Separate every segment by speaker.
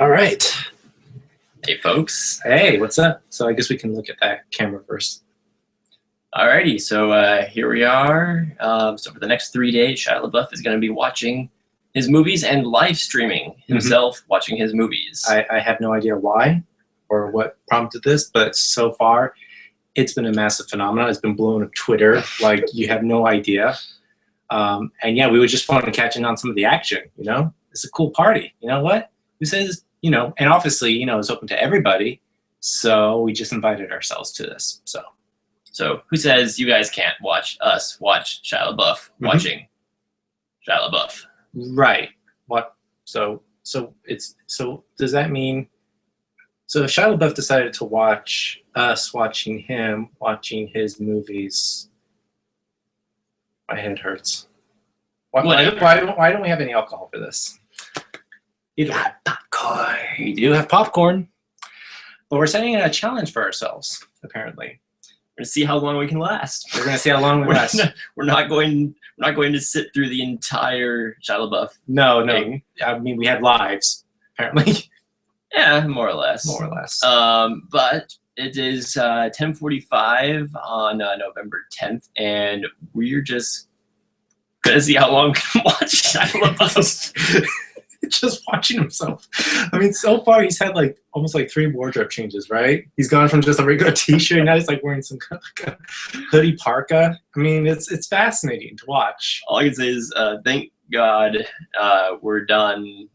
Speaker 1: All right.
Speaker 2: Hey, folks.
Speaker 1: Hey, what's up? So I guess we can look at that camera first.
Speaker 2: Alrighty, so here we are. So for the next 3 days, Shia LaBeouf is going to be watching his movies and live streaming himself watching his movies.
Speaker 1: I have no idea why or what prompted this, but so far it's been a massive phenomenon. It's been blowing up Twitter like you have no idea. And yeah, we were just fun to catch in on some of the action, you know? It's a cool party. You know what? Who says, you know, and obviously, you know, it's open to everybody. So we just invited ourselves to this.
Speaker 2: So who says you guys can't watch us watch Shia LaBeouf watching Shia LaBeouf?
Speaker 1: Right. What? So does that mean? So if Shia LaBeouf decided to watch us watching him watching his movies, my head hurts. Why don't we have any alcohol for this? Either way.
Speaker 2: Popcorn.
Speaker 1: We do have popcorn, but we're setting a challenge for ourselves. Apparently,
Speaker 2: We're gonna see how long we can last.
Speaker 1: we're gonna see how long we last.
Speaker 2: We're not going to sit through the entire Shia LaBeouf
Speaker 1: No.
Speaker 2: thing.
Speaker 1: I mean, we had lives apparently.
Speaker 2: Yeah, more or less.
Speaker 1: More or less.
Speaker 2: But it is 10:45 on November 10th, and we're just gonna see how long we can watch Shia LaBeouf.
Speaker 1: Just watching himself. I mean, so far he's had like almost like 3 wardrobe changes, right? He's gone from just a regular t-shirt, now he's like wearing some kind of like a hoodie parka. I mean, it's fascinating to watch.
Speaker 2: All I can say is thank God we're done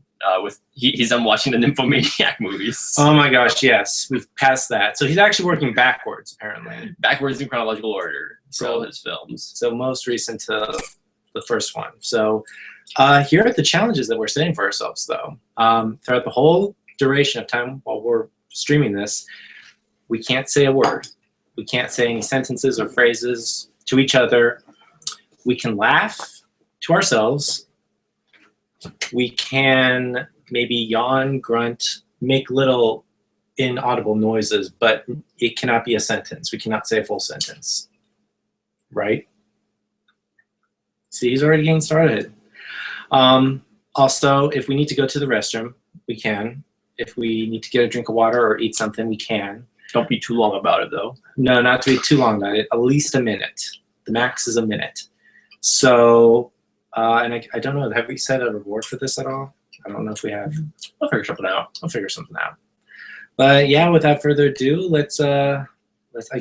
Speaker 2: with he's done watching the Nymphomaniac movies.
Speaker 1: Oh my gosh, yes, we've passed that. So he's actually working backwards, apparently.
Speaker 2: Backwards in chronological order for all his films.
Speaker 1: So most recent to the first one. So here are the challenges that we're setting for ourselves, though. Throughout the whole duration of time while we're streaming this, we can't say a word. We can't say any sentences or phrases to each other. We can laugh to ourselves. We can maybe yawn, grunt, make little inaudible noises, but it cannot be a sentence. We cannot say a full sentence. Right? See, he's already getting started. Also, if we need to go to the restroom, we can. If we need to get a drink of water or eat something, we can.
Speaker 2: Don't be too long about it, though.
Speaker 1: No, not to be too long about it. At least a minute. The max is a minute. So, and I don't know. Have we set a reward for this at all? I don't know if we have.
Speaker 2: I'll figure something out.
Speaker 1: I'll figure something out. But yeah, without further ado, let's. I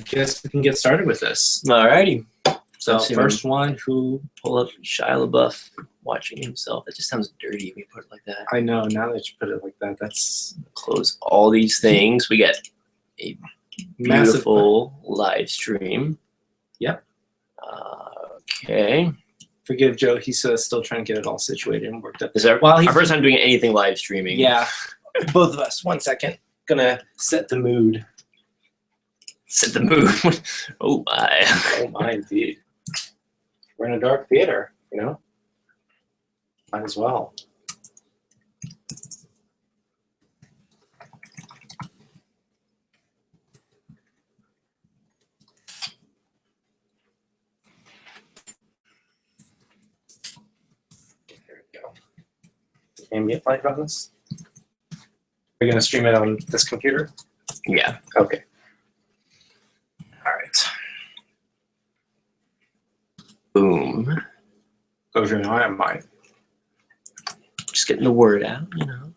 Speaker 1: guess we can get started with this.
Speaker 2: Alrighty.
Speaker 1: So first one, who
Speaker 2: Pull up Shia LaBeouf watching himself. That just sounds dirty when you put it like that.
Speaker 1: I know. Now that you put it like that, that's
Speaker 2: Close all these things. We get a
Speaker 1: massive.
Speaker 2: beautiful live stream.
Speaker 1: Yep.
Speaker 2: Okay.
Speaker 1: Forgive Joe. He's still trying to get it all situated and worked up.
Speaker 2: Is that
Speaker 1: While
Speaker 2: our
Speaker 1: he's
Speaker 2: first time doing anything live streaming?
Speaker 1: Yeah, both of us. 1 second. Gonna set the mood.
Speaker 2: Set the mood. Oh my.
Speaker 1: Oh my, indeed. We're in a dark theater, you know? Might as well. There we go. Ambient light on this? We're gonna stream it on this computer?
Speaker 2: Yeah.
Speaker 1: Okay. All right.
Speaker 2: Boom.
Speaker 1: Go through now. I have mine.
Speaker 2: Just getting the word out, you know.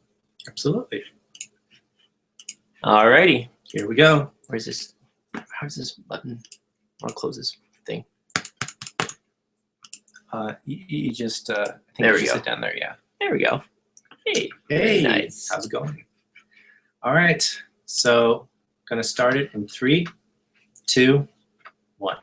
Speaker 1: Absolutely.
Speaker 2: Alrighty.
Speaker 1: Here we go.
Speaker 2: Where's this? How's this button? I want to close this thing.
Speaker 1: You just I think
Speaker 2: There
Speaker 1: you
Speaker 2: we
Speaker 1: should
Speaker 2: go.
Speaker 1: sit down there. Yeah.
Speaker 2: There we go. Hey.
Speaker 1: Hey.
Speaker 2: Nice.
Speaker 1: How's it going? All right. So gonna start it in 3, 2, 1.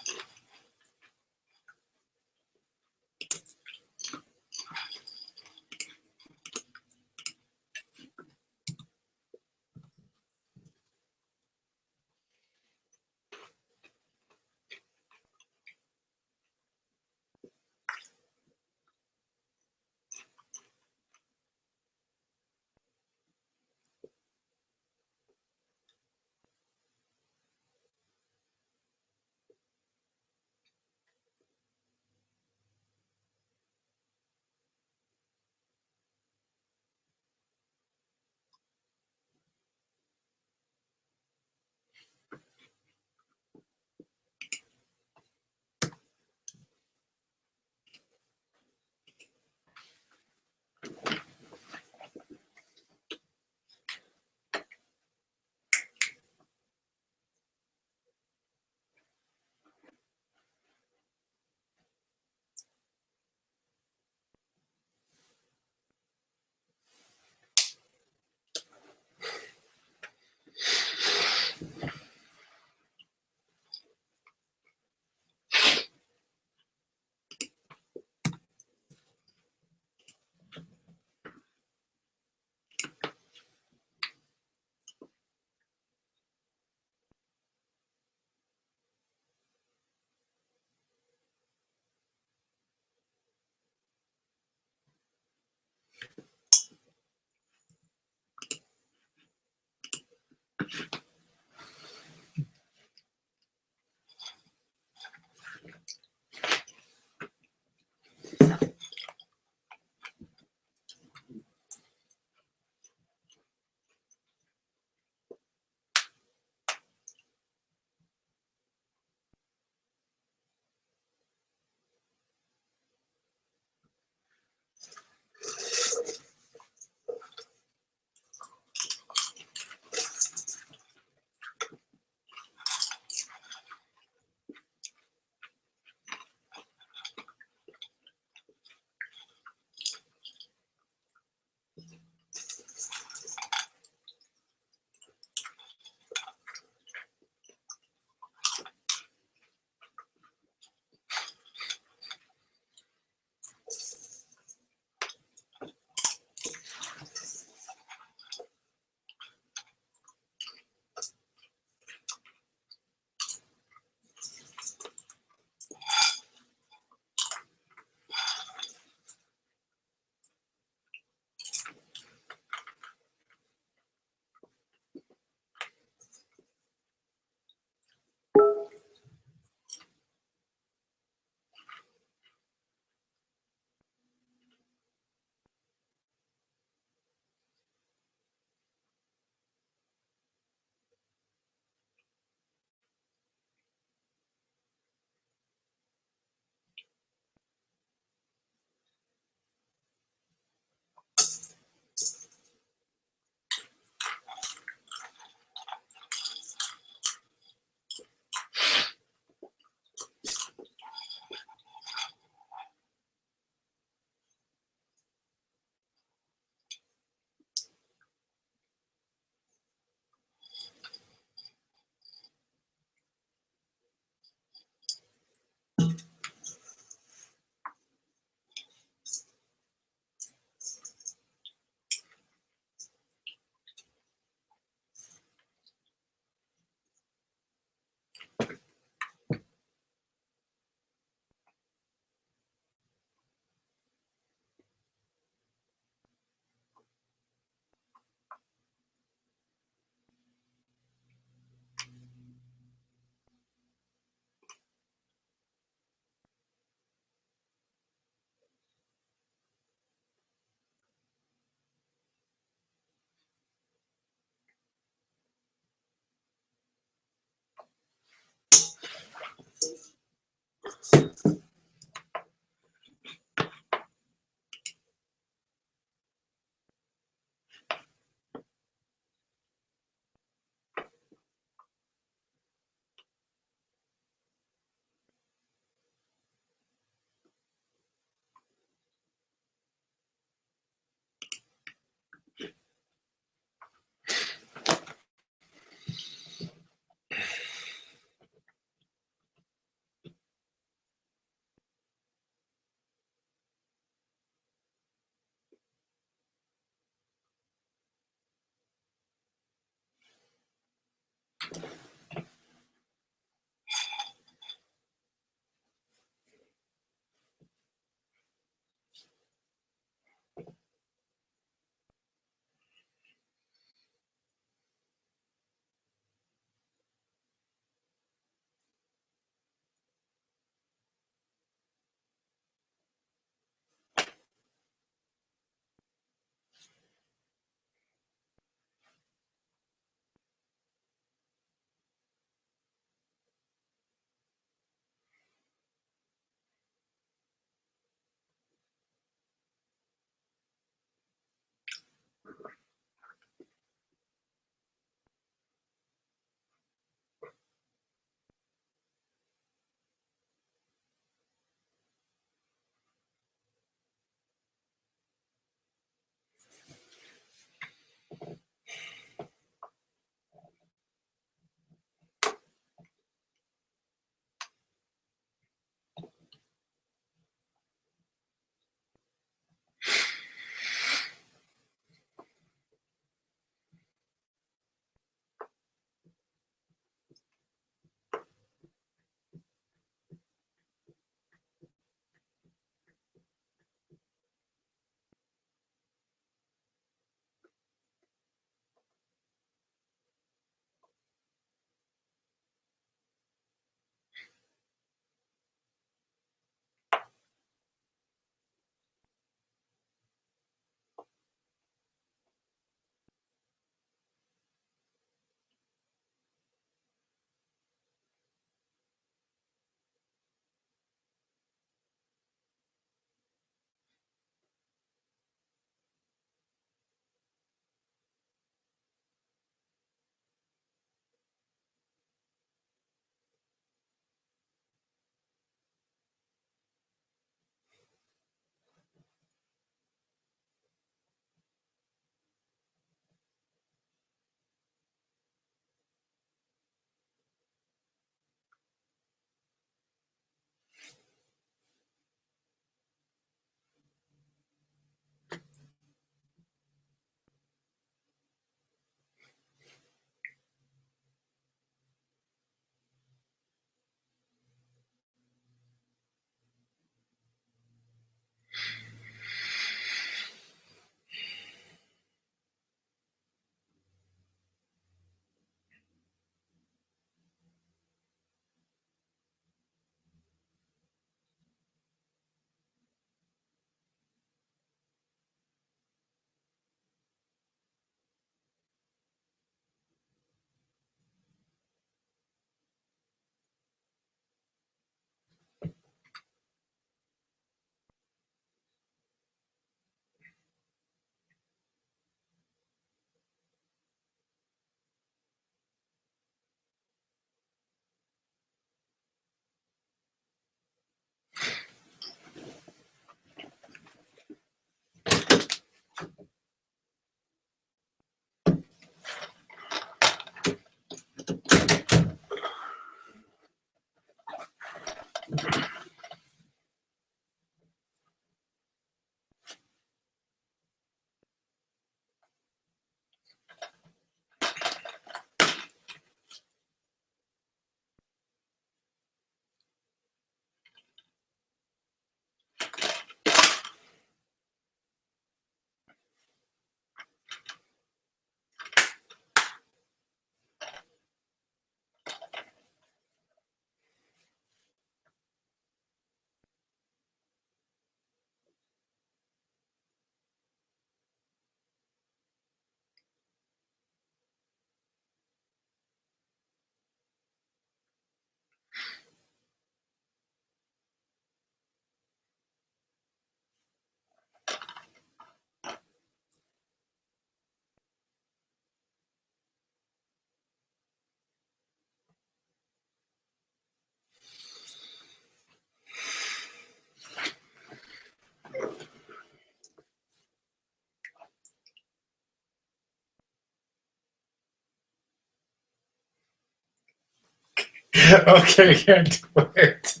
Speaker 1: Okay, can't do it.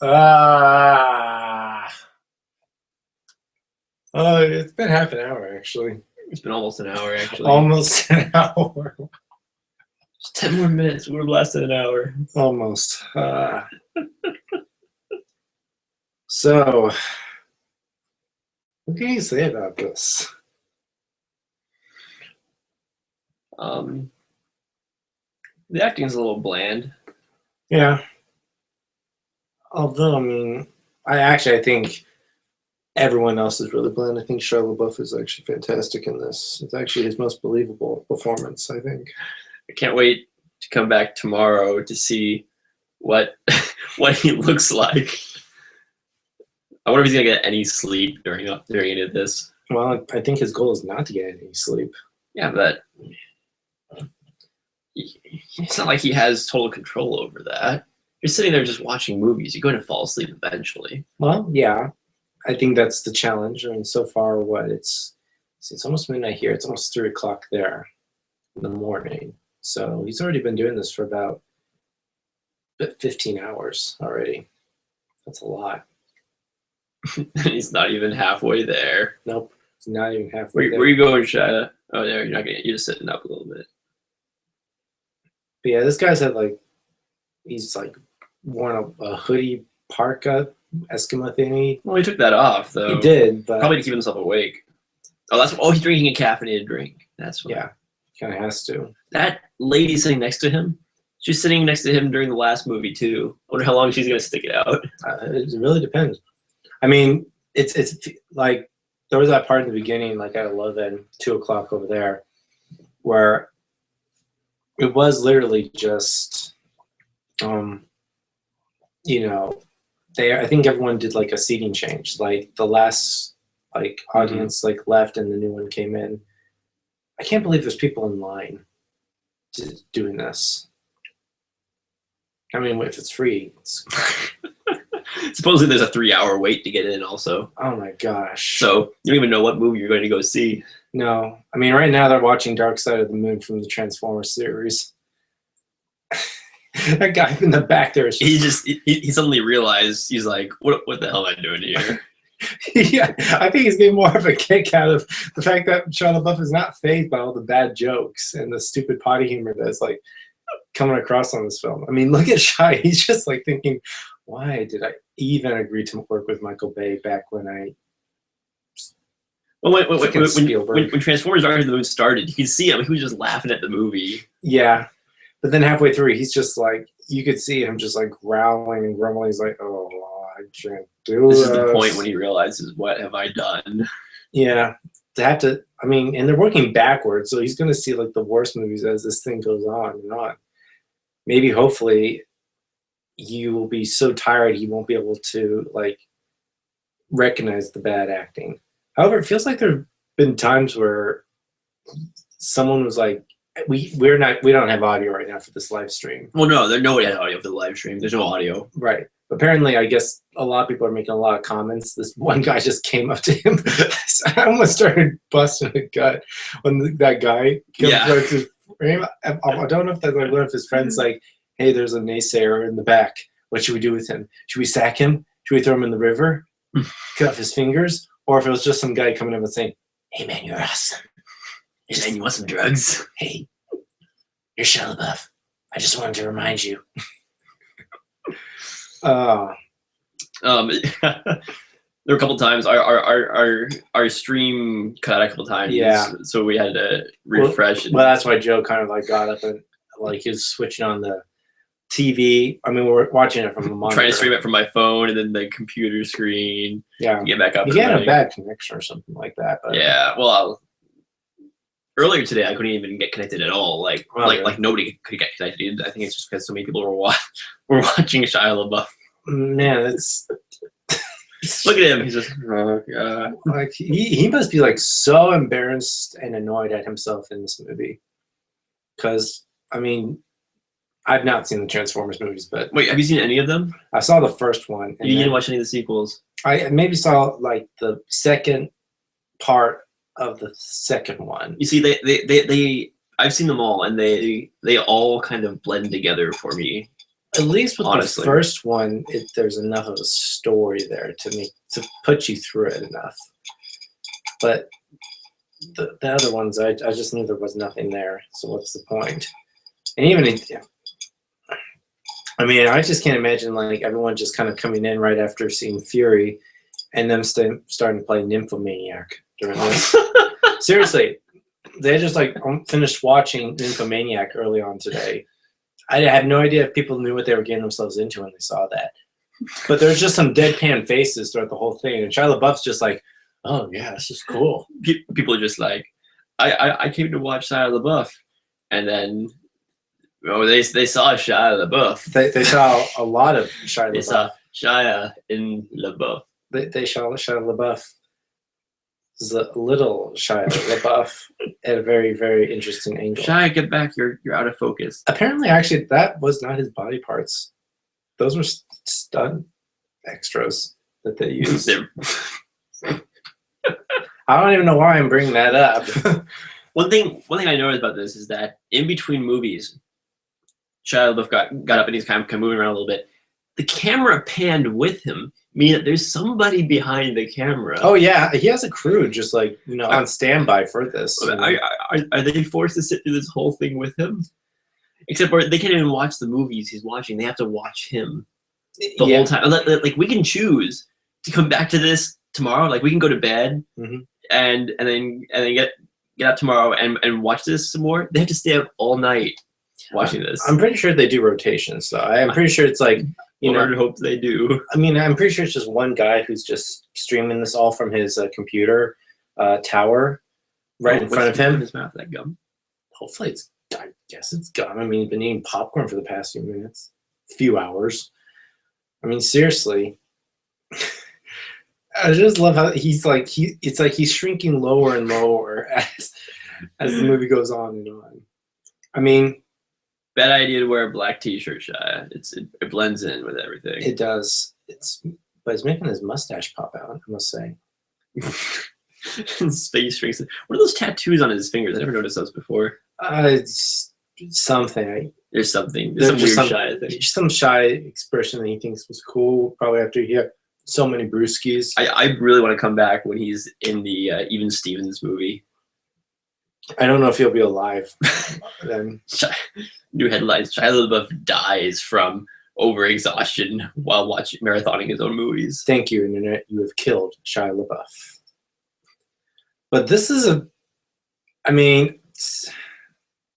Speaker 1: Ah. Oh, it's been half an hour actually.
Speaker 2: It's been almost an hour, actually.
Speaker 1: Almost an hour.
Speaker 2: Just 10 more minutes. We're blasted an hour.
Speaker 1: Almost. So, what can you say about this?
Speaker 2: The acting's a little bland.
Speaker 1: Yeah. Although, I mean, I think everyone else is really bland. I think Shia LaBeouf is actually fantastic in this. It's actually his most believable performance, I think.
Speaker 2: I can't wait to come back tomorrow to see what what he looks like. I wonder if he's gonna get any sleep during any of this.
Speaker 1: Well, I think his goal is not to get any sleep.
Speaker 2: Yeah, but it's not like he has total control over that. You're sitting there just watching movies. You're going to fall asleep eventually.
Speaker 1: Well, yeah, I think that's the challenge. I mean, so far, it's almost midnight here. It's almost 3 o'clock there in the morning. So he's already been doing this for about 15 hours already. That's a lot.
Speaker 2: He's not even halfway there.
Speaker 1: Nope, he's not even halfway there.
Speaker 2: Where you going, Shia? Oh, there. You're just sitting up a little bit.
Speaker 1: But yeah, this guy's he's worn a hoodie, parka, Eskimo thingy.
Speaker 2: Well, he took that off though.
Speaker 1: He did, but
Speaker 2: probably to keep himself awake. Oh, he's drinking a caffeinated drink. That's what.
Speaker 1: Yeah, kind of has to.
Speaker 2: That lady sitting next to him. She's sitting next to him during the last movie too. I wonder how long she's gonna stick it out.
Speaker 1: It really depends. I mean, it's like there was that part in the beginning, like at 11, 2 o'clock over there, where it was literally just, I think everyone did like a seating change. Like the last audience left and the new one came in. I can't believe there's people in line doing this. I mean, if it's free.
Speaker 2: Supposedly there's a 3-hour wait to get in also.
Speaker 1: Oh my gosh.
Speaker 2: So you don't even know what movie you're going to go see.
Speaker 1: No. I mean, right now they're watching Dark Side of the Moon from the Transformers series. That guy in the back there is just...
Speaker 2: He suddenly realized, he's like, what the hell am I doing here?
Speaker 1: Yeah, I think he's getting more of a kick out of the fact that Shia LaBeouf is not fazed by all the bad jokes and the stupid potty humor that's coming across on this film. I mean, look at Shia. He's just thinking, why did I even agree to work with Michael Bay back when I...
Speaker 2: Well, when Transformers Dark Side of the Moon started, you could see him. He was just laughing at the movie.
Speaker 1: Yeah. But then halfway through, he's just you could see him just growling and grumbling. He's like, oh, I can't do
Speaker 2: this. This is the point when he realizes, what have I done?
Speaker 1: Yeah. And they're working backwards, so he's going to see the worst movies as this thing goes on and on. Maybe, hopefully, you will be so tired he won't be able to recognize the bad acting. However, it feels like there have been times where someone was like, we don't have audio right now for this live stream.
Speaker 2: Well, no, nobody had audio for the live stream. There's no audio.
Speaker 1: Right. Apparently, I guess a lot of people are making a lot of comments. This one guy just came up to him. I almost started busting a gut when that guy comes up to him. I don't know if that's one of his friends hey, there's a naysayer in the back. What should we do with him? Should we sack him? Should we throw him in the river? Cut off his fingers? Or if it was just some guy coming up and saying, hey, man, you're awesome.
Speaker 2: Hey, man, you want some drugs?
Speaker 1: Hey, you're Shia LaBeouf. I just wanted to remind you.
Speaker 2: There were a couple times our stream cut a couple times.
Speaker 1: Yeah.
Speaker 2: So we had to refresh.
Speaker 1: Well, that's why Joe kind of got up and he was switching on the TV. I mean, we're watching it from a monitor.
Speaker 2: Trying to stream it from my phone and then the computer screen.
Speaker 1: Yeah.
Speaker 2: Get back up.
Speaker 1: You had a bad connection or something like that. But
Speaker 2: yeah. Well, earlier today I couldn't even get connected at all. Nobody could get connected. I think it's just because so many people were watching Shia LaBeouf.
Speaker 1: Man, it's
Speaker 2: look at him. He's just oh god.
Speaker 1: He must be so embarrassed and annoyed at himself in this movie. Because I mean, I've not seen the Transformers movies, but
Speaker 2: wait, have you seen any of them?
Speaker 1: I saw the first one.
Speaker 2: You didn't watch any of the sequels?
Speaker 1: I maybe saw the second part of the second one.
Speaker 2: You see, they I've seen them all, and they all kind of blend together for me.
Speaker 1: At least with
Speaker 2: Honestly.
Speaker 1: the first one, there's enough of a story there to put you through it enough. But the other ones, I just knew there was nothing there. So what's the point? And even I mean, I just can't imagine like everyone just kind of coming in right after seeing Fury, and them starting to play Nymphomaniac during this. Seriously, they just like finished watching Nymphomaniac early on today. I have no idea if people knew what they were getting themselves into when they saw that. But there's just some deadpan faces throughout the whole thing. And Shia LaBeouf's just like, oh, yeah, this is cool.
Speaker 2: People are just like, I came to watch Shia LaBeouf. And then they saw Shia LaBeouf.
Speaker 1: They saw a lot of Shia LaBeouf.
Speaker 2: They saw Shia in LaBeouf.
Speaker 1: They saw Shia LaBeouf. The little Shia LaBeouf at a very, very interesting angle.
Speaker 2: Shia, get back! You're out of focus.
Speaker 1: Apparently, actually, that was not his body parts. Those were stunt extras that they used. I don't even know why I'm bringing that up.
Speaker 2: One thing I noticed about this is that in between movies, Shia LaBeouf got up and he's kind of moving around a little bit. The camera panned with him, meaning that there's somebody behind the camera.
Speaker 1: Oh yeah, he has a crew just like on standby for this.
Speaker 2: Are they forced to sit through this whole thing with him? Except for they can't even watch the movies he's watching. They have to watch him the whole time. Like we can choose to come back to this tomorrow. Like we can go to bed and then get up tomorrow and watch this some more. They have to stay up all night watching this.
Speaker 1: I'm pretty sure they do rotations though. I'm pretty sure it's like
Speaker 2: I hope they do.
Speaker 1: I mean, I'm pretty sure it's just one guy who's just streaming this all from his computer tower right in front of him.
Speaker 2: In his mouth, that gum.
Speaker 1: Hopefully I guess it's gum. I mean, he's been eating popcorn for the past few hours. I mean, seriously. I just love how he's like it's like he's shrinking lower and lower as the movie goes on and on. I mean,
Speaker 2: bad idea to wear a black t-shirt, Shia. It blends in with everything.
Speaker 1: It does. But it's making his mustache pop out, I must say.
Speaker 2: His face shrinks. What are those tattoos on his fingers? I never noticed those before.
Speaker 1: It's something.
Speaker 2: There's something. There's some weird Shia thing.
Speaker 1: Some shy expression that he thinks was cool, probably after he had so many brewskis.
Speaker 2: I really want to come back when he's in the Even Stevens movie.
Speaker 1: I don't know if he'll be alive then.
Speaker 2: New headlines: Shia LaBeouf dies from overexhaustion while marathoning his own movies.
Speaker 1: Thank you, Internet. You have killed Shia LaBeouf. But this is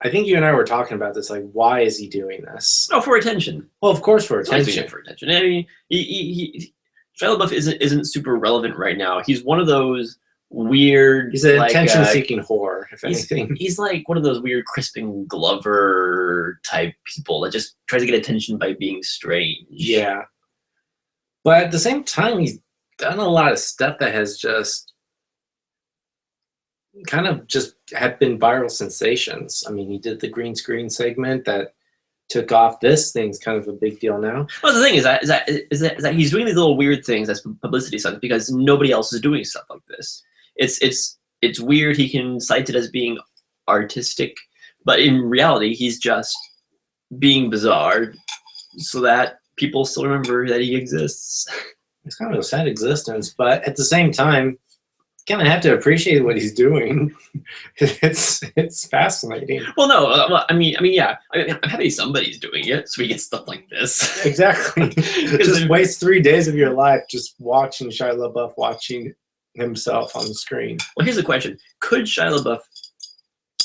Speaker 1: I think you and I were talking about this. Like, why is he doing this?
Speaker 2: Oh, for attention.
Speaker 1: Well, of course, for attention.
Speaker 2: For attention. I mean, Shia LaBeouf isn't super relevant right now. He's one of those weird.
Speaker 1: He's an attention-seeking whore, if anything.
Speaker 2: He's like one of those weird Crispin Glover type people that just tries to get attention by being strange.
Speaker 1: Yeah, but at the same time, he's done a lot of stuff that has just kind of just have been viral sensations. I mean, he did the green screen segment that took off. This thing's kind of a big deal now.
Speaker 2: Well, the thing is that he's doing these little weird things as publicity stunts because nobody else is doing stuff like this. It's weird. He can cite it as being artistic, but in reality, he's just being bizarre so that people still remember that he exists.
Speaker 1: It's kind of a sad existence, but at the same time, kind of have to appreciate what he's doing. It's fascinating.
Speaker 2: Well, no, I mean, yeah. I'm happy somebody's doing it, so we get stuff like this.
Speaker 1: Exactly. Just waste 3 days of your life just watching Shia LaBeouf watching himself on the screen.
Speaker 2: Well, here's the question: could Shia LaBeouf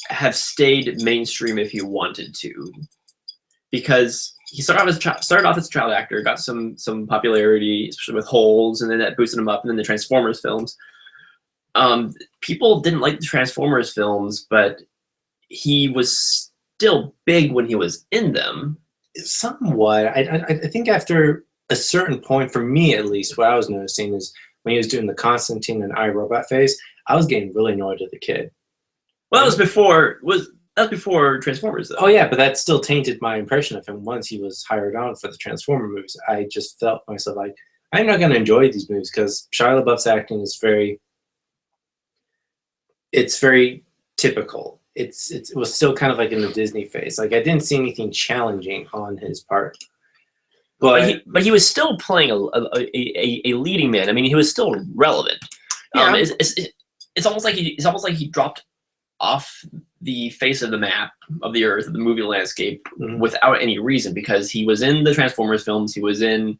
Speaker 2: have stayed mainstream if he wanted to? Because he started off as a child actor, got some popularity, especially with Holes, and then that boosted him up, and then the Transformers films. People didn't like the Transformers films, but he was still big when he was in them.
Speaker 1: Somewhat. I think after a certain point, for me at least, what I was noticing is when he was doing the Constantine and iRobot phase, I was getting really annoyed at the kid.
Speaker 2: Well, that was before Transformers, though.
Speaker 1: Oh yeah, but that still tainted my impression of him once he was hired on for the Transformer movies. I just felt myself like, I'm not going to enjoy these movies because Shia LaBeouf's acting is very typical. it was still kind of like in the Disney phase. Like I didn't see anything challenging on his part.
Speaker 2: But he was still playing a leading man. I mean, he was still relevant.
Speaker 1: Yeah.
Speaker 2: It's almost like he dropped off the face of the map of the earth, of the movie landscape, without any reason, because he was in the Transformers films, he was in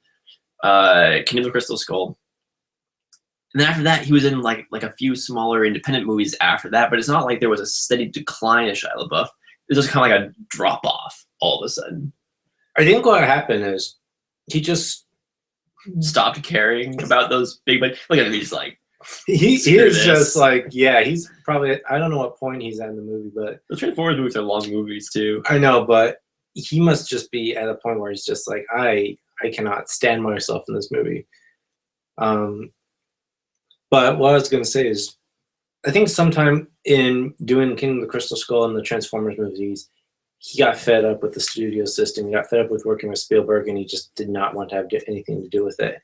Speaker 2: Kingdom of the Crystal Skull, and then after that he was in like a few smaller independent movies after that. But it's not like there was a steady decline of Shia LaBeouf. It was just kind of like a drop off all of a sudden.
Speaker 1: I think what happened is he just
Speaker 2: stopped caring about those big. Look at him, he's like.
Speaker 1: He is just like, yeah, he's probably, I don't know what point he's at in the movie, but
Speaker 2: the Transformers movies are long movies too.
Speaker 1: I know, but he must just be at a point where he's just like, I cannot stand myself in this movie. But what I was going to say is, I think sometime in doing Kingdom of the Crystal Skull and the Transformers movies, he got fed up with the studio system. He got fed up with working with Spielberg, and he just did not want to have anything to do with it.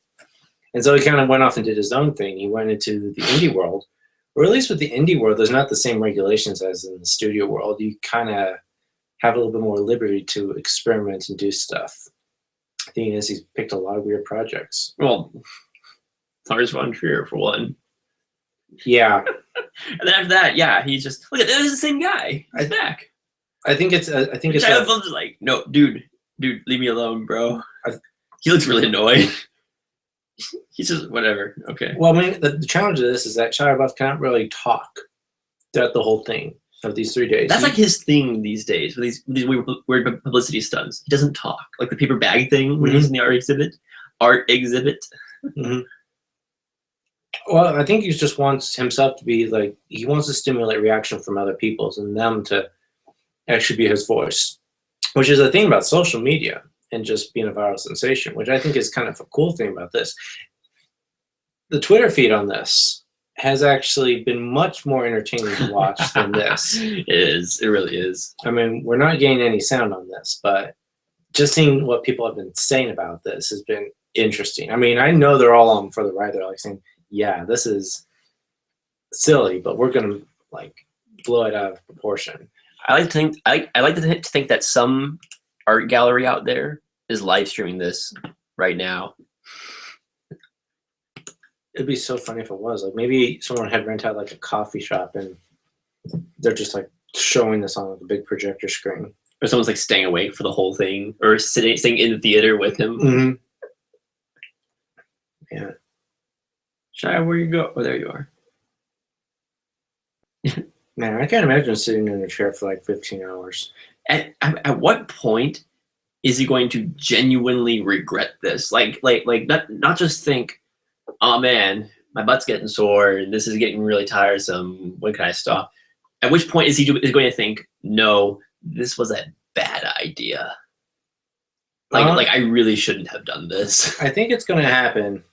Speaker 1: And so he kind of went off and did his own thing. He went into the indie world, or at least with the indie world, there's not the same regulations as in the studio world. You kind of have a little bit more liberty to experiment and do stuff. The thing is, he's picked a lot of weird projects.
Speaker 2: Well, Lars von Trier for one.
Speaker 1: Yeah.
Speaker 2: And then after that, yeah, he's just look at this is the same guy. He's back.
Speaker 1: I think it's
Speaker 2: Shia LaBeouf is like, no, dude, leave me alone, bro. He looks really annoyed. He's just whatever. Okay.
Speaker 1: Well, I mean, the challenge of this is that Shia LaBeouf cannot really talk throughout the whole thing of these 3 days.
Speaker 2: That's like his thing these days with these weird publicity stunts. He doesn't talk, like the paper bag thing when he's in the art exhibit.
Speaker 1: Mm-hmm. Well, I think he just wants himself to be like, he wants to stimulate reaction from other people and them to actually be his voice, which is the thing about social media and just being a viral sensation, which I think is kind of a cool thing about this. The Twitter feed on this has actually been much more entertaining to watch than this.
Speaker 2: It is. It really is.
Speaker 1: I mean, we're not getting any sound on this, but just seeing what people have been saying about this has been interesting. I mean, I know they're all on for the right. They're like saying, yeah, this is silly, but we're going to like blow it out of proportion.
Speaker 2: I like to think I like to think that some art gallery out there is live streaming this right now.
Speaker 1: It'd be so funny if it was. Like maybe someone had rented out like a coffee shop and they're just like showing this on like a big projector screen.
Speaker 2: Or someone's like staying awake for the whole thing, or staying in the theater with him.
Speaker 1: Mm-hmm. Yeah.
Speaker 2: Shia, where you go? Oh, there you are.
Speaker 1: Man, I can't imagine sitting in a chair for like 15 hours.
Speaker 2: At what point is he going to genuinely regret this? Like not just think, oh man, my butt's getting sore and this is getting really tiresome. When can I stop? At which point is he going to think, no, this was a bad idea. Like I really shouldn't have done this.
Speaker 1: I think it's going to happen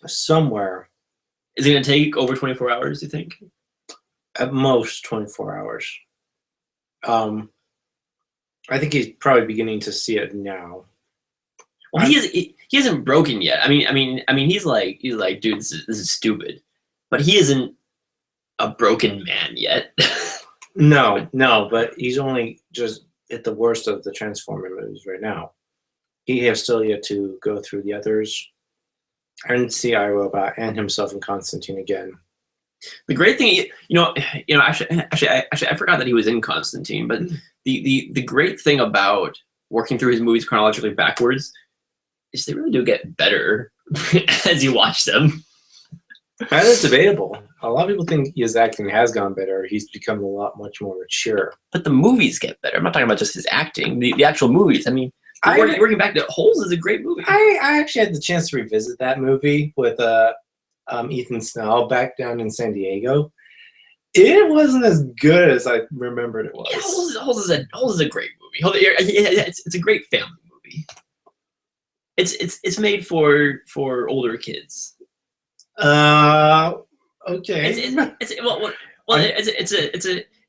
Speaker 1: somewhere.
Speaker 2: Is it going to take over 24 hours, you think?
Speaker 1: At most 24 hours. I think he's probably beginning to see it now.
Speaker 2: Well, he hasn't broken yet. I mean, he's like, dude, this is stupid, but he isn't a broken man yet.
Speaker 1: No, but he's only just at the worst of the Transformer movies right now. He has still yet to go through the others and see iRobot and himself in Constantine again.
Speaker 2: The great thing, actually, I forgot that he was in Constantine. But the great thing about working through his movies chronologically backwards is they really do get better as you watch them.
Speaker 1: That is debatable. A lot of people think his acting has gone better. He's become much more mature.
Speaker 2: But the movies get better. I'm not talking about just his acting. The actual movies. I mean, working back to Holes is a great movie.
Speaker 1: I actually had the chance to revisit that movie with Ethan Snell back down in San Diego. It wasn't as good as I remembered it was.
Speaker 2: Yeah, Holes is a great movie. It's a great family movie. It's made for older kids.
Speaker 1: Okay.
Speaker 2: It's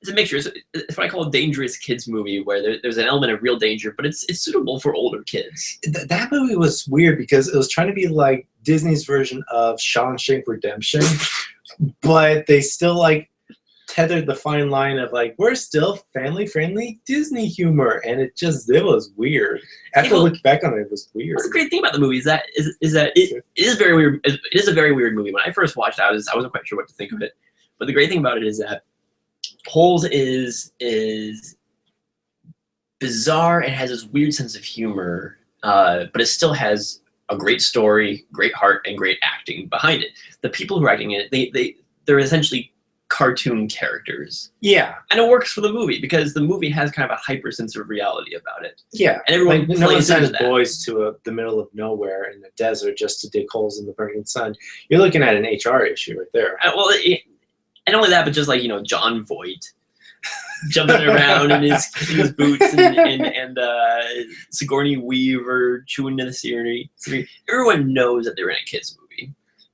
Speaker 2: a mixture. It's what I call a dangerous kids movie, where there's an element of real danger, but it's suitable for older kids.
Speaker 1: That movie was weird because it was trying to be like Disney's version of Shawshank Redemption, but they still like tethered the fine line of like, we're still family-friendly Disney humor, and it was weird. After looking back on it, it was weird.
Speaker 2: What's the great thing about the movie is that it is very weird. It is a very weird movie. When I first watched it, I wasn't quite sure what to think of it. But the great thing about it is that Holes is bizarre and has this weird sense of humor, but it still has a great story, great heart, and great acting behind it. The people who are acting in it, they're essentially cartoon characters.
Speaker 1: Yeah.
Speaker 2: And it works for the movie because the movie has kind of a hyper sense of reality about it.
Speaker 1: Yeah.
Speaker 2: And everyone
Speaker 1: no one
Speaker 2: plays into
Speaker 1: sends
Speaker 2: that.
Speaker 1: boys to the middle of nowhere in the desert just to dig holes in the burning sun. You're looking at an HR issue right there.
Speaker 2: And only that, but just like, John Voight jumping around in his boots and Sigourney Weaver chewing to the scenery. Everyone knows that they're in a kids movie.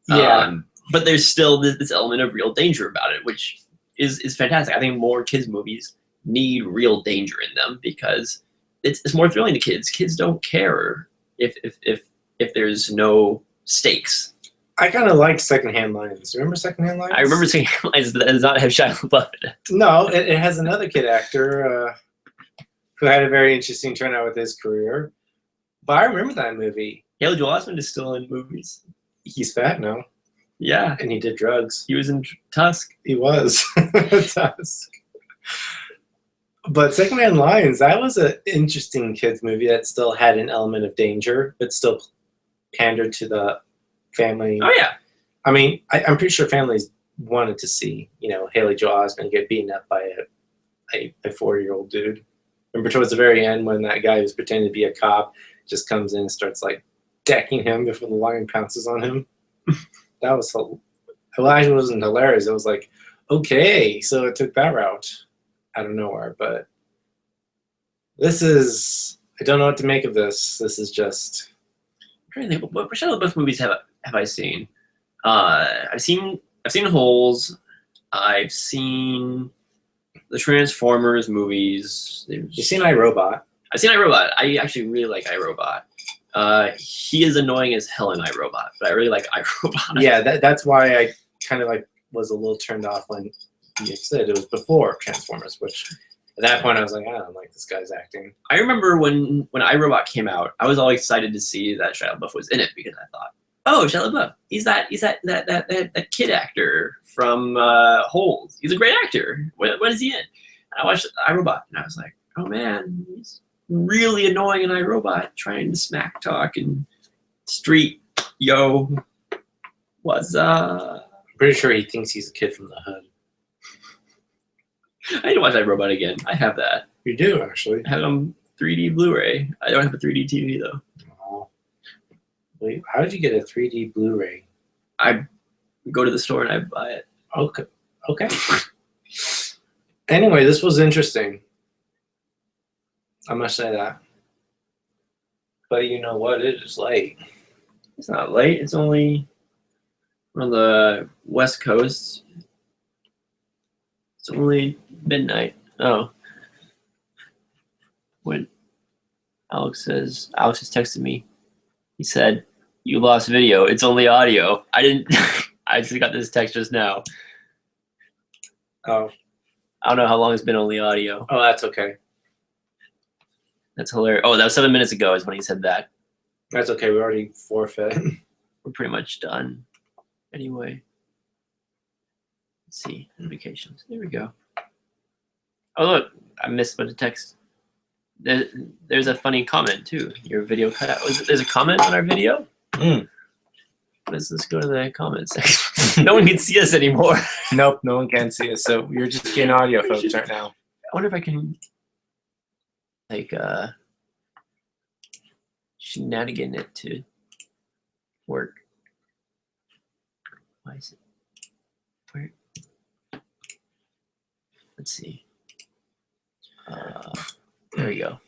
Speaker 1: Yeah.
Speaker 2: But there's still this element of real danger about it, which is fantastic. I think more kids movies need real danger in them because it's more thrilling to kids. Kids don't care if there's no stakes.
Speaker 1: I kind of like Secondhand Lions. Remember Secondhand Lions?
Speaker 2: I remember seeing Lions that does not have Shia LaBeouf in it.
Speaker 1: No, it has another kid actor who had a very interesting turnout with his career. But I remember that movie.
Speaker 2: Haley Joel Osment is still in movies.
Speaker 1: He's fat now.
Speaker 2: Yeah.
Speaker 1: And he did drugs.
Speaker 2: He was in Tusk.
Speaker 1: He was. Tusk. But Secondhand Lions, that was an interesting kids movie that still had an element of danger, but still pandered to the family.
Speaker 2: Oh, yeah.
Speaker 1: I mean, I'm pretty sure families wanted to see, Haley Joel Osment get beaten up by a 4-year-old dude. Remember towards the very end when that guy who's pretending to be a cop just comes in and starts like decking him before the lion pounces on him? That was Elijah wasn't hilarious. It was like, okay, so it took that route out of nowhere. But I don't know what to make of this. This is just.
Speaker 2: I'm trying to think, what Shia LaBeouf movies have I seen? I've seen Holes. I've seen the Transformers movies.
Speaker 1: You've seen iRobot.
Speaker 2: I've seen iRobot. I actually really like iRobot. He is annoying as hell in iRobot, but I really like iRobot.
Speaker 1: Yeah, that's why I kind of like was a little turned off when he said it was before Transformers, which at that point I was like, I don't like this guy's acting.
Speaker 2: I remember when iRobot came out, I was all excited to see that Shia LaBeouf was in it because I thought, oh, Shia LaBeouf, he's that kid actor from Holes. He's a great actor. What is he in? And I watched iRobot and I was like, oh man, he's really annoying in iRobot, trying to smack talk and street, yo, what's up?
Speaker 1: I'm pretty sure he thinks he's a kid from the hood.
Speaker 2: I need to watch iRobot again. I have that.
Speaker 1: You do, actually.
Speaker 2: I have 3D Blu-ray. I don't have a 3D TV though.
Speaker 1: Oh. Wait, how did you get a 3D Blu-ray?
Speaker 2: I go to the store and I buy it.
Speaker 1: Okay. Anyway, this was interesting. I must say that. But you know what? It is late.
Speaker 2: It's not late. It's only on the West Coast. It's only midnight. Oh. When Alex has texted me. He said, you lost video. It's only audio. I didn't. I just got this text just now.
Speaker 1: Oh.
Speaker 2: I don't know how long it's been only audio.
Speaker 1: Oh, that's okay.
Speaker 2: That's hilarious. Oh, that was 7 minutes ago is when he said that.
Speaker 1: That's okay. We already forfeit.
Speaker 2: We're pretty much done. Anyway. Let's see. Notifications. There we go. Oh, look. I missed a bunch of text. There's a funny comment, too. Your video cut out. There's a comment on our video? Let's go to the comments section. No one can see us anymore.
Speaker 1: Nope, no one can see us. So you're just getting audio folks right now.
Speaker 2: I wonder if I can, like, shenanigan it to work. Why is it? Where? Let's see. There we go.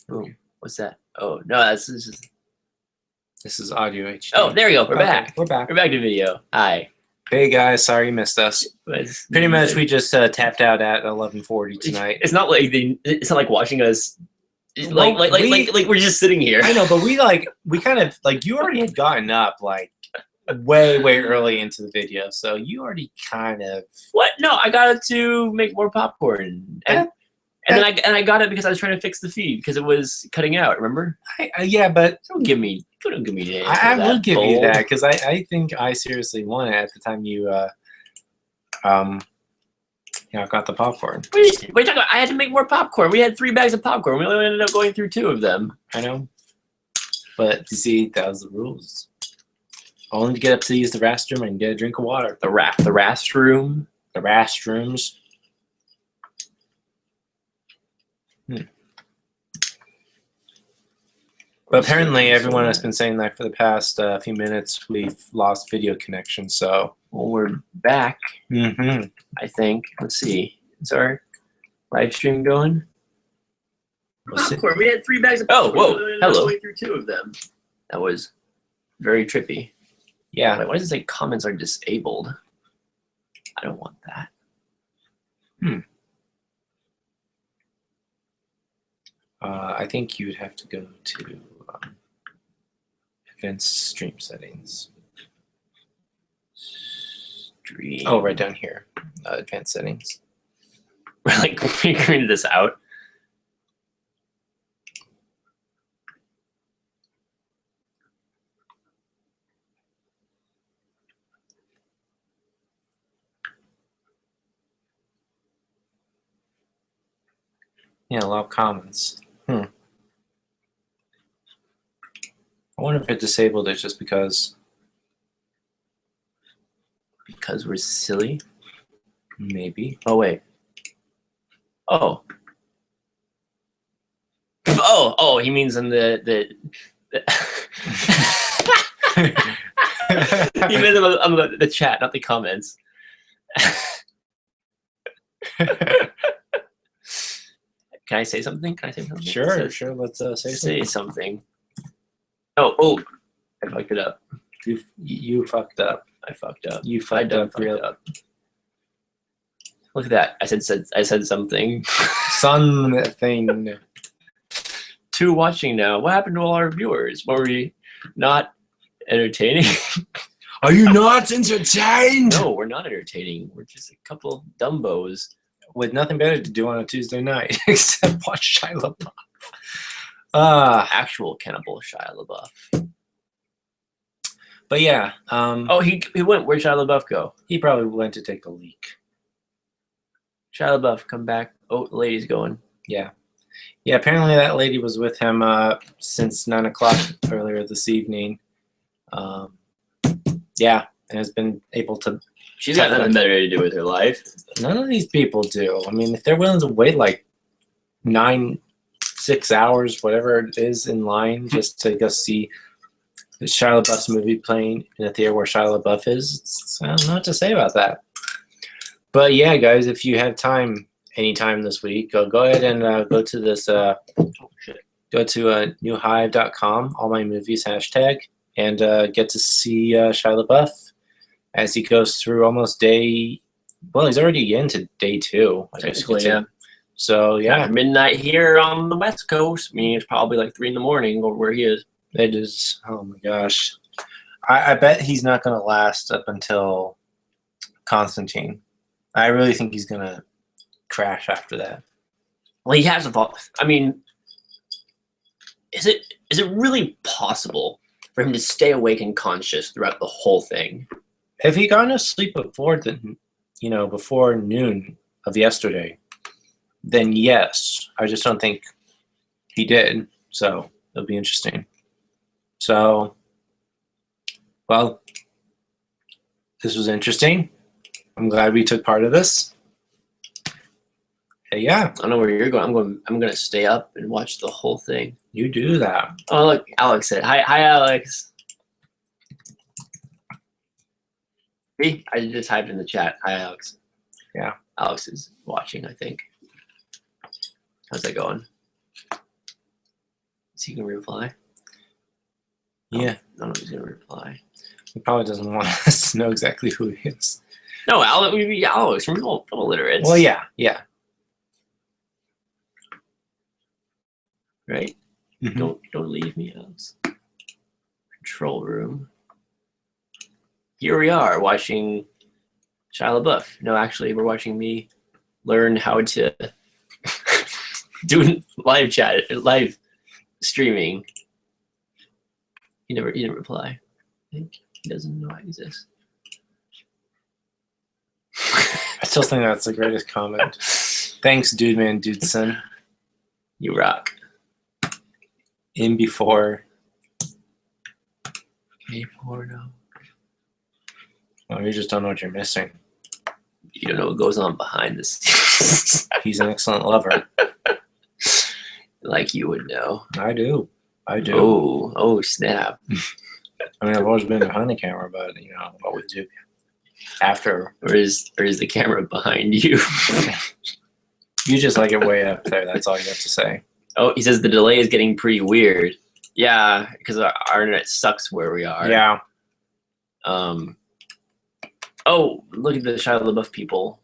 Speaker 2: Boom. What's that? Oh, no, this is
Speaker 1: audio HD.
Speaker 2: Oh, there we go. We're back.
Speaker 1: We're back.
Speaker 2: We're back to video. Hi.
Speaker 1: Hey guys, sorry you missed us. Pretty much, we just tapped out at 11:40 tonight.
Speaker 2: It's not like it's not like watching us. Like we're just sitting here.
Speaker 1: I know, but we kind of like you already had gotten up like way early into the video, so you already kind of.
Speaker 2: What? No, I got it to make more popcorn, and then I got it because I was trying to fix the feed because it was cutting out. Remember?
Speaker 1: Yeah, but
Speaker 2: Don't give me that.
Speaker 1: I will give you that because I think I seriously won it at the time you got the popcorn.
Speaker 2: What are you talking about? I had to make more popcorn. We had 3 bags of popcorn. We only ended up going through 2 of them.
Speaker 1: I know, but you see, that was the rules. Only to get up to use the restroom and get a drink of water.
Speaker 2: The restroom.
Speaker 1: The restrooms. But apparently, everyone has been saying that for the past few minutes. We've lost video connection, so.
Speaker 2: Well, we're back.
Speaker 1: Mm-hmm.
Speaker 2: I think. Let's see. Is our live stream going? Popcorn. We had 3 bags of popcorn. Oh, whoa. Hello. Way through 2 of them. That was very trippy.
Speaker 1: Yeah.
Speaker 2: Wait, why does it say comments are disabled? I don't want that.
Speaker 1: I think you would have to go to advanced stream settings.
Speaker 2: Stream.
Speaker 1: Oh, right down here. Advanced settings.
Speaker 2: We're like figuring this out.
Speaker 1: Yeah, a lot of comments. I wonder if it disabled it just because.
Speaker 2: Because we're silly?
Speaker 1: Maybe.
Speaker 2: Oh, wait. Oh. Oh, he means in the he meant on the chat, not the comments. Can I say something?
Speaker 1: Sure. Let's say
Speaker 2: something. Oh, I fucked it up.
Speaker 1: You fucked up.
Speaker 2: I fucked up.
Speaker 1: You fucked up.
Speaker 2: Look at that. I said something.
Speaker 1: Something.
Speaker 2: 2 watching now. What happened to all our viewers? Were we not entertaining?
Speaker 1: Are you not entertained?
Speaker 2: No, we're not entertaining. We're just a couple dumbos
Speaker 1: with nothing better to do on a Tuesday night except watch Shia LaBeouf.
Speaker 2: Actual cannibal Shia LaBeouf.
Speaker 1: But yeah.
Speaker 2: Oh, he went. Where'd Shia LaBeouf go?
Speaker 1: He probably went to take a leak.
Speaker 2: Shia LaBeouf, come back. Oh, the lady's going.
Speaker 1: Yeah. Yeah, apparently that lady was with him since 9 o'clock earlier this evening. Yeah, and has been able to.
Speaker 2: She's got nothing better to do with her life.
Speaker 1: None of these people do. I mean, if they're willing to wait like 6 hours, whatever it is, in line just to go see the Shia LaBeouf's movie playing in a theater where Shia LaBeouf is, I don't know what to say about that. But yeah, guys, if you have time, anytime this week, go ahead and go to this. Go to newhive.com, all my movies hashtag, and get to see Shia LaBeouf as he goes through almost day. Well, he's already into day 2.
Speaker 2: Basically, yeah.
Speaker 1: So yeah,
Speaker 2: after midnight here on the West Coast. I mean, it's probably like 3 in the morning over where he is.
Speaker 1: It is. Oh my gosh, I bet he's not going to last up until Constantine. I really think he's going to crash after that.
Speaker 2: Well, he has a thought. I mean, is it really possible for him to stay awake and conscious throughout the whole thing?
Speaker 1: If he got enough sleep before noon of yesterday, then yes. I just don't think he did. So it'll be interesting. So, well, this was interesting. I'm glad we took part of this. Hey, yeah.
Speaker 2: I don't know where you're going. I'm going to stay up and watch the whole thing.
Speaker 1: You do that.
Speaker 2: Oh, look, Alex said, hi, Alex. See, I just typed in the chat. Hi, Alex.
Speaker 1: Yeah.
Speaker 2: Alex is watching, I think. How's that going? Is he going to reply?
Speaker 1: Yeah.
Speaker 2: I don't know if he's going to reply.
Speaker 1: He probably doesn't want us to know exactly who he is.
Speaker 2: No, Alex from Illiterates.
Speaker 1: Well, yeah.
Speaker 2: Right?
Speaker 1: Mm-hmm.
Speaker 2: Don't leave me, Alex. Control room. here we are watching Shia LaBeouf. No, actually, we're watching me learn how to do live streaming. He didn't reply. I think he doesn't know I exist.
Speaker 1: I still think that's the greatest comment. Thanks, dude, man, dudeson.
Speaker 2: You rock.
Speaker 1: In before.
Speaker 2: Hey, porno.
Speaker 1: Oh, you just don't know what you're missing.
Speaker 2: You don't know what goes on behind the scenes.
Speaker 1: He's an excellent lover.
Speaker 2: Like you would know.
Speaker 1: I do.
Speaker 2: Oh, snap.
Speaker 1: I mean, I've always been behind the camera, but you know what we do after.
Speaker 2: Or is the camera behind you?
Speaker 1: You just like it way up there. That's all you have to say.
Speaker 2: Oh, he says the delay is getting pretty weird. Yeah, because our internet sucks where we are.
Speaker 1: Yeah.
Speaker 2: Oh, look at the Shia LaBeouf people.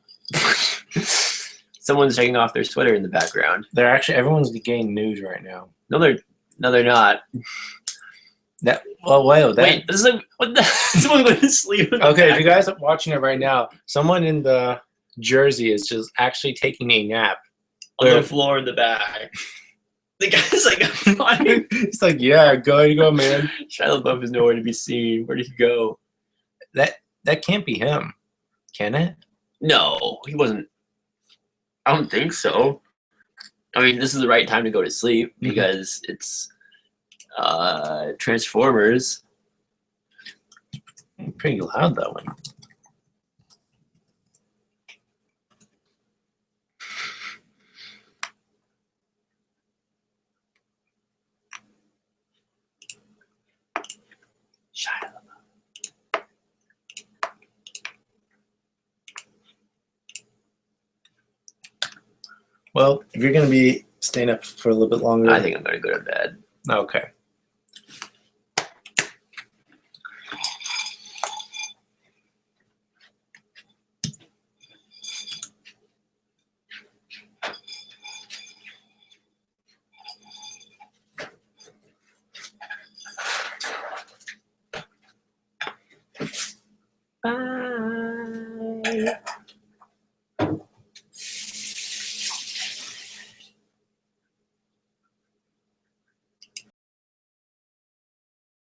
Speaker 2: Someone's taking off their sweater in the background.
Speaker 1: They're actually everyone's getting news right now.
Speaker 2: No, they're not.
Speaker 1: Wait.
Speaker 2: This is like what the? Someone going to sleep.
Speaker 1: Okay, if you guys are watching it right now, someone in the jersey is just actually taking a nap
Speaker 2: on the floor in the back. The guy's like, I'm fine.
Speaker 1: He's like, yeah, go, man.
Speaker 2: Shia LaBeouf is nowhere to be seen. Where did he go?
Speaker 1: That can't be him, can it?
Speaker 2: No, he wasn't. I don't think so. I mean, this is the right time to go to sleep because it's Transformers.
Speaker 1: Pretty loud that one.
Speaker 2: Shia LaBeouf.
Speaker 1: Well, if you're going to be staying up for a little bit longer.
Speaker 2: I think I'm going to go to bed.
Speaker 1: Okay.
Speaker 2: Bye.